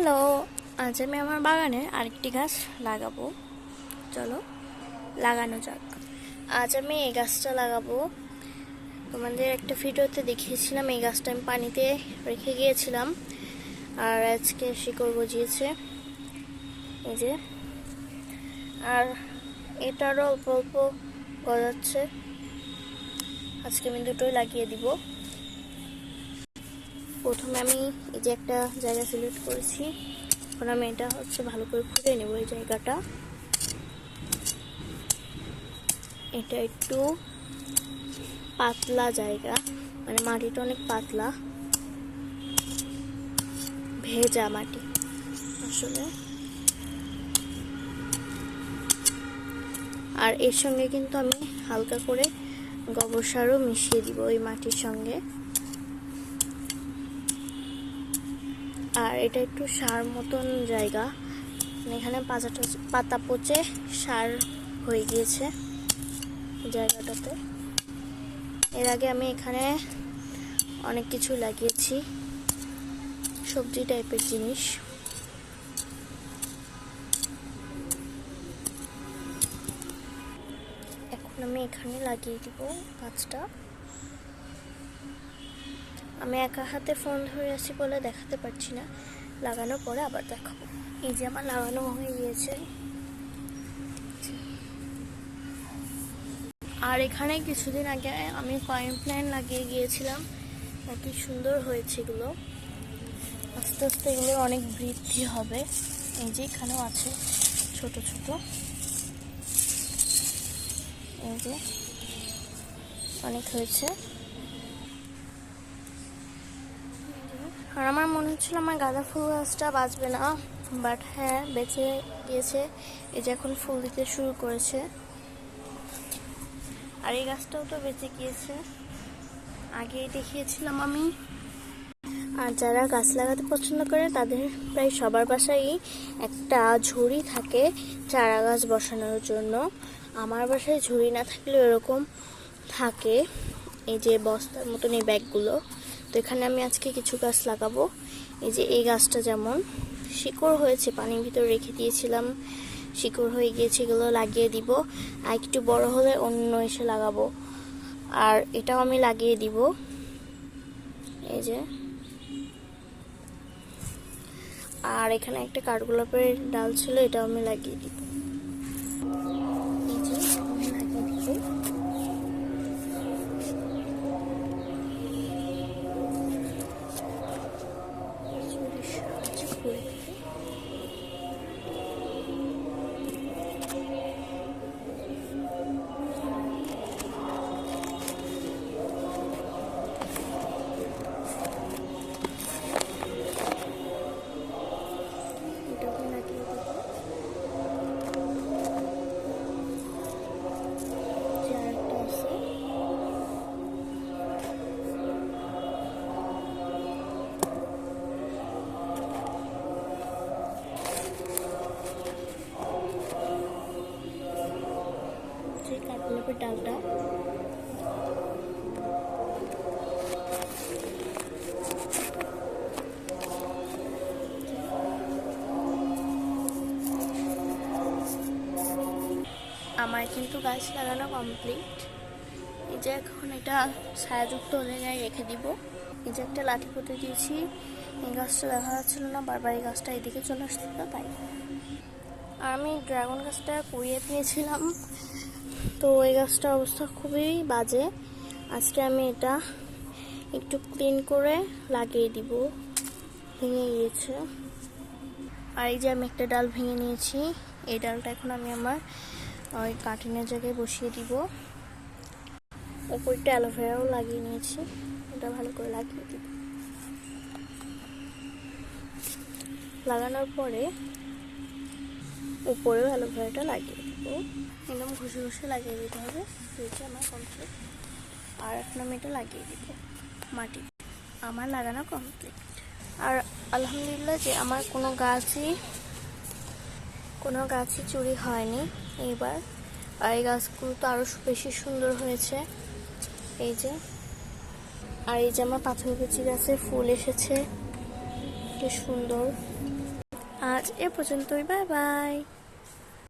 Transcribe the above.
Hello, আজ আমি আমার বাগানের আরেকটি গাছ লাগাবো। চলো লাগানো যাক। আজ আমি এই গাছটা লাগাবো। তোমাদের একটা ভিডিওতে দেখিয়েছিলাম, এই গাছটা আমি পানিতে রেখে গিয়েছিলাম আর আজকে শিকড় গজিয়েছে এই যে। আর এটারও অল্প অল্প গজাচ্ছে। আজকে আমি দুটোই লাগিয়ে দিব। প্রথমে আমি এই যে একটা জায়গা সিলেক্ট করেছি, এখন আমি এটা ভালো করে খুঁড়ে নেব। এই জায়গাটা এটা একটু পাতলা জায়গা, মানে মাটিটা অনেক পাতলা, ভেজা মাটি আসলে। আর এর সঙ্গে কিন্তু আমি হালকা করে গোবর সারও মিশিয়ে দিব এই মাটির সঙ্গে। আর এটা একটু সার মতন জায়গা, এখানে পাতা পচে সার হয়ে গিয়েছে জায়গাটাতে। এর আগে আমি এখানে অনেক কিছু লাগিয়েছি, সবজি টাইপের জিনিস। এখন আমি এখানে লাগিয়ে দিব গাছটা। আমি একা হাতে ফোন ধরে আছি বলে দেখাতে পারছি না, লাগানোর পরে আবার দেখাবো। এই যে আমার লাগানো হয়ে গিয়েছে। আর এখানে কিছুদিন আগে আমি কয়েন প্ল্যান্ট লাগিয়ে গিয়েছিলাম, কি সুন্দর হয়েছে এগুলো। আস্তে আস্তে এগুলোর অনেক বৃদ্ধি হবে। এই যে এখানেও আছে ছোট ছোট, এই যে অনেক হয়েছে। আর আমার মনে হচ্ছিল আমার গাঁদা ফুল গাছটা বাঁচবে না, বাট হ্যাঁ বেঁচে গিয়েছে। এই যে এখন ফুল দিতে শুরু করেছে। আর এই গাছটাও তো বেঁচে গিয়েছে, আগে দেখিয়েছিলাম আমি। আর যারা গাছ লাগাতে পছন্দ করে তাদের প্রায় সবার বাসায় একটা ঝুড়ি থাকে চারা গাছ বসানোর জন্য। আমার বাসায় ঝুড়ি না থাকলে এরকম থাকে, এই যে বস্তার মতন এই ব্যাগগুলো। তো এখানে আমি আজকে কিছু গাছ লাগাবো। এই যে এই গাছটা যেমন শিকড় হয়েছে, পানির ভিতর রেখে দিয়েছিলাম, শিকড় হয়ে গিয়েছে, এগুলো লাগিয়ে দিব। আর একটু বড় হলে অন্য এসে লাগাবো। আর এটাও আমি লাগিয়ে দিব, এই যে। আর এখানে একটা কাঠগোলাপের ডাল ছিল, এটাও আমি লাগিয়ে দিব। এই যে আমি লাগিয়ে দিব। কাঠগোলাপের ডালটা আমার কিন্তু গাছ লাগানো কমপ্লিট। এই যে এখন এটা ছায়াযুক্ত জায়গায় রেখে দিব। এই যে একটা লাঠি পুঁতে দিয়েছি, এই গাছটা দেখা যাচ্ছিল না, বারবার এই গাছটা এদিকে চলে আসছিল তাই। আর আমি ড্রাগন গাছটা কুড়িয়ে পেয়েছিলাম, তো ওই গাছটার অবস্থা খুবই বাজে। আজকে আমি এটা একটু ক্লিন করে লাগিয়ে দিব, ভেঙে গিয়েছে। আর এই যে আমি একটা ডাল ভেঙে নিয়েছি, এই ডালটা এখন আমি আমার ওই কাটিনের জায়গায় বসিয়ে দিব। উপরটা অ্যালোভেরাও লাগিয়ে নিয়েছি, এটা ভালো করে লাগিয়ে দিব। লাগানোর পরে উপরেও অ্যালোভেরাটা লাগিয়ে দিব, একদম ঘষে ঘষে লাগিয়ে দিতে হবে। এটা আমার কমপ্লিট। আর এখন আমি এটা লাগিয়ে দিব মাটি। আমার লাগানো কমপ্লিট। আর আলহামদুলিল্লাহ যে আমার কোনো গাছই চুরি হয়নি এইবার। আর এই গাছগুলো তো আরও বেশি সুন্দর হয়েছে, এই যে। আর এই যে আমার পাথরকুচি গাছে ফুল এসেছে, কি সুন্দর। আজ এ পর্যন্তই, বাই বাই।